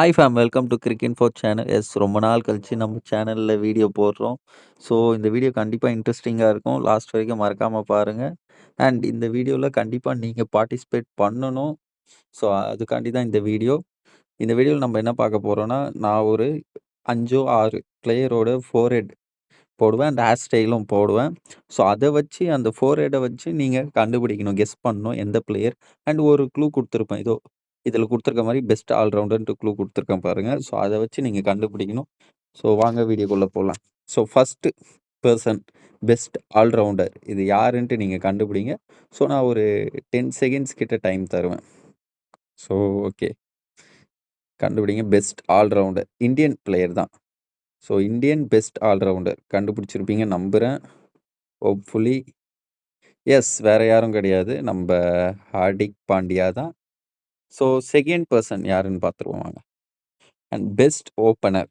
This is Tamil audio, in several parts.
Hi fam welcome to cric info channel. ரொம்ப நாள் கழிச்சு நம்ம சேனல்ல வீடியோ போடுறோம். ஸோ இந்த வீடியோ கண்டிப்பா இன்ட்ரெஸ்டிங்கா இருக்கும். லாஸ்ட் வரைக்கும் மறக்காம பாருங்க. அண்ட் இந்த வீடியோல கண்டிப்பா நீங்க பார்ட்டிசிபேட் பண்ணணும். ஸோ அதுக்காண்டி தான் இந்த வீடியோ. இந்த வீடியோல நம்ம என்ன பார்க்க போறோம்னா, நான் ஒரு 5ஓ 6 பிளேயரோட ஃபோர்ஹெட் போடுவேன். அண்ட் ஹேர் ஸ்டைலும் போடுவேன். ஸோ அத வச்சு அந்த ஃபோர்ஹெட்ட வச்சு நீங்க கண்டுபிடிக்கணும். கெஸ் பண்ணணும் எந்த பிளேயர். அண்ட் ஒரு க்ளூ குடுத்துருப்பேன். இதோ இதில குடுத்துருக்க மாரி பெஸ்ட் ஆல்ரவுண்டர்ன்ட்டு க்ளூ குடுத்துருக்கேன் பாருங்க. ஸோ அத வச்சு நீங்க கண்டுபிடிக்கணும். ஸோ வாங்க வீடியோக்குள்ள போலாம். So first person best allrounder இது யாருன்ட்டு நீங்க கண்டுபிடிங்க. ஸோ நான் ஒரு 10 செகண்ட்ஸ் கிட்ட டைம் தருவேன். So okay. கண்டுபிடிங்க. Best allrounder. இந்தியன் பிளேயர் தான். ஸோ இந்தியன் பெஸ்ட் ஆல்ரவுண்டர் கண்டுபிடிச்சிருப்பீங்க நம்புறேன். ஹோப்ஃபுல்லி எஸ் வேற யாரும் கிடையாது. நம்ப ஹார்திக் பாண்டியா தான். ஸோ செகண்ட் பெர்சன் யாருன்னு பார்த்துருவோம் வாங்க. And best opener.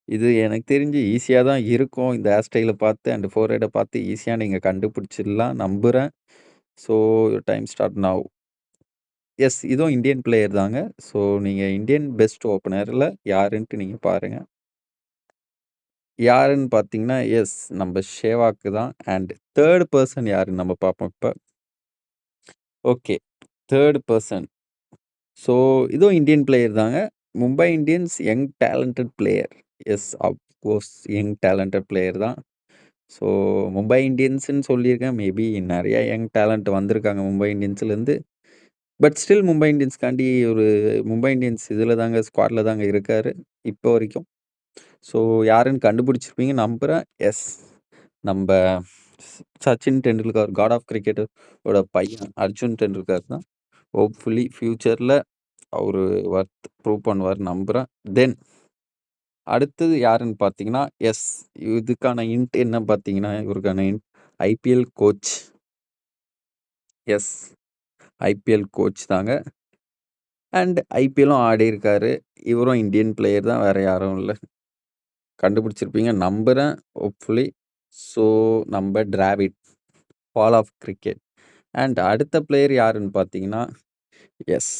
இது எனக்கு தெரிஞ்சு ஈஸியா தான் இருக்கும். இந்த ஹேர் ஸ்டைல பார்த்து அண்ட் ஃபோர்ஹெட்ட பார்த்து ஈஸியா நீங்க கண்டுபிடிச்சிடலாம் நம்புறேன். So your time start now. Yes இதுவும் இந்தியன் பிளேயர் தாங்க. ஸோ நீங்க இந்தியன் பெஸ்ட் ஓப்பனர்ல யாருன்ட்டு நீங்க பாருங்க. யாருன்னு பார்த்தீங்கன்னா, எஸ் நம்ப ஷேவாக் தான். அண்ட் தேர்ட் பெர்சன் யாருன்னு நம்ம பார்ப்போம் இப்ப. ஓகே. Third person. ஸோ இதுவும் இந்தியன் பிளேயர் தாங்க. Mumbai Indians young talented player. Yes of course young talented player தான். ஸோ மும்பை இந்தியன்ஸ்ன்னு சொல்லியிருக்கேன். மேபி நெறைய யங் டேலண்ட் வந்திருக்காங்க மும்பை இந்தியன்ஸ்லேருந்து. பட் ஸ்டில் மும்பை இந்தியன்ஸ்காண்டி ஒரு மும்பை இந்தியன்ஸ் இதில தாங்க ஸ்குவாட்ல தாங்க இருக்காரு இப்போ வரைக்கும். ஸோ யாருன்னு கண்டுபிடிச்சிருப்பீங்க நம்புறேன். எஸ் நம்ப Sachin Tendulkar god of cricket ஓட பையன் அர்ஜுன் டெண்டுல்கர் தான். ஹோப்ஃபுல்லி ஃபியூச்சர்ல அவரு வொர்த் ப்ரூவ் பண்ணுவார் நம்புறேன். தென் அடுத்தது யாருன்னு பார்த்தீங்கன்னா, எஸ் இதுக்கான ஹிண்ட் என்ன பார்த்தீங்கன்னா, இவருக்கான hint IPL coach. Yes IPL coach தாங்க. அண்ட் ஐபிஎல்லும் ஆடியிருக்காரு. இவரும் இந்தியன் பிளேயர் தான். வேற யாரும் இல்ல. கண்டுபிடிச்சிருப்பீங்க நம்புறேன் ஹோப்ஃபுல்லி. ஸோ நம்ப Dravid. Wall of cricket. And அடுத்த பிளேயர் யாருன்னு பார்த்தீங்கன்னா, எஸ்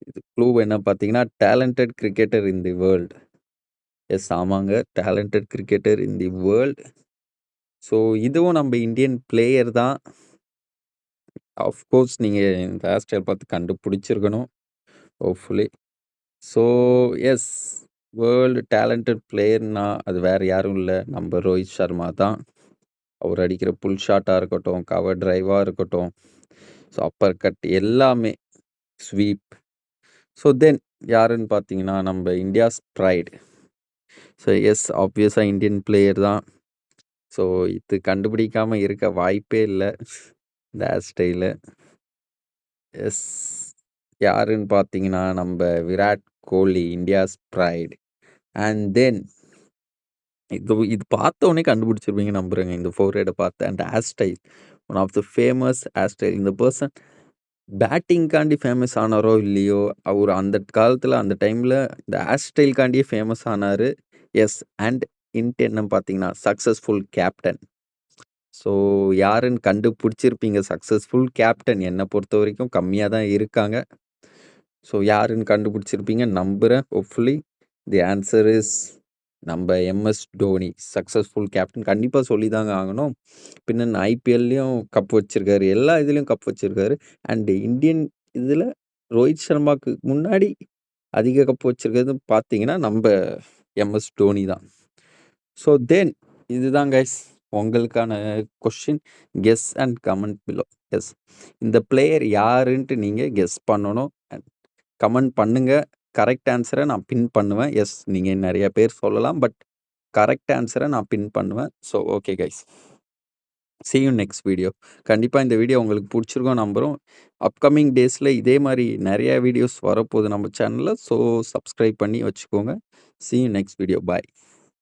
இது க்ளூ என்ன பார்த்தீங்கன்னா, talented cricketer in the world. Yes ஆமாங்க. Talented cricketer in the world. So இதுவும் நம்ப இந்தியன் பிளேயர் தான். ஆஃப்கோர்ஸ் நீங்க இந்த ஹேர் ஸ்டைல் பார்த்து கண்டுபிடிச்சிருக்கணும். Hopefully. So yes world talented பிளேயர்னா அது வேற யாரும் இல்ல. நம்ப ரோஹித் சர்மா தான். அவர் அடிக்கிற புல் ஷாட்டா இருக்கட்டும், கவர் டிரைவா இருக்கட்டும், ஸோ அப்பர் கட் எல்லாமே ஸ்வீப். ஸோ தென் யாருன்னு பார்த்தீங்கன்னா, நம்ப India's pride. So yes obviously Indian player தான். ஸோ இது கண்டுபிடிக்காம இருக்க வாய்ப்பே இல்ல. இந்த ஹேர் ஸ்டைலு. எஸ் யாருன்னு பார்த்தீங்கன்னா, நம்ப Virat Kohli India's pride. And then இது பார்த்த உடனே கண்டுபிடிச்சிருப்பீங்க நம்புறேங்க. இந்த ஃபோர்ஹெட்ட பார்த்து and hair style. One of the famous hair style. இந்த பெர்சன் பேட்டிங்காண்டி ஃபேமஸ் ஆனாரோ இல்லையோ, அவரு அந்த காலத்தில அந்த டைம்ல இந்த ஹேர் ஸ்டைல்காண்டியே ஃபேமஸ் ஆனாரு. எஸ் அண்ட் ஹிண்ட் என்னன்னு பார்த்தீங்கன்னா, சக்சஸ்ஃபுல் கேப்டன். ஸோ யாருன்னு கண்டுபிடிச்சிருப்பீங்க. சக்சஸ்ஃபுல் கேப்டன் என்ன பொறுத்தவரைக்கும் கம்மியா தான் இருக்காங்க. ஸோ யாருன்னு கண்டுபிடிச்சிருப்பீங்க நம்புறேன் ஹோப்ஃபுல்லி. தி ஆன்சர் இஸ் நம்ப எம்எஸ் தோனி. சக்சஸ்ஃபுல் கேப்டன் கண்டிப்பா சொல்லி தாங்க ஆகணும். பின்ன ஐபிஎல்லையும் கப் வச்சிருக்காரு. எல்லா இதுலயும் கப் வச்சிருக்காரு. அண்ட் இந்தியன் இதுல ரோஹித் சர்மாக்கு முன்னாடி அதிக கப் வச்சிருக்கிறது பார்த்தீங்கன்னா, நம்ப எம்எஸ் தோனி தான். ஸோ தென் இதுதான் கைஸ் உங்களுக்கான question. Guess and comment below. Yes இந்த பிளேயர் யாருன்ட்டு நீங்க கெஸ் பண்ணணும். அண்ட் கமெண்ட் பண்ணுங்க. கரெக்ட் ஆன்ஸர நான் பின் பண்ணுவேன். எஸ் நீங்க நெறைய பேர் சொல்லலாம். பட் கரெக்ட் ஆன்ஸர நான் பின் பண்ணுவேன். So okay guys. Sea you next video. கண்டிப்பா இந்த வீடியோ உங்களுக்கு புடிச்சிருக்கும்னு நம்புறோம். அப்கமிங் டேஸ்ல இதே மாரி நெறைய வீடியோஸ் வரப்போகுது நம்ம சேனல்ல. ஸோ சப்ஸ்கிரைப் பண்ணி வச்சுக்கோங்க. சீ யூ நெக்ஸ்ட் வீடியோ. பாய்.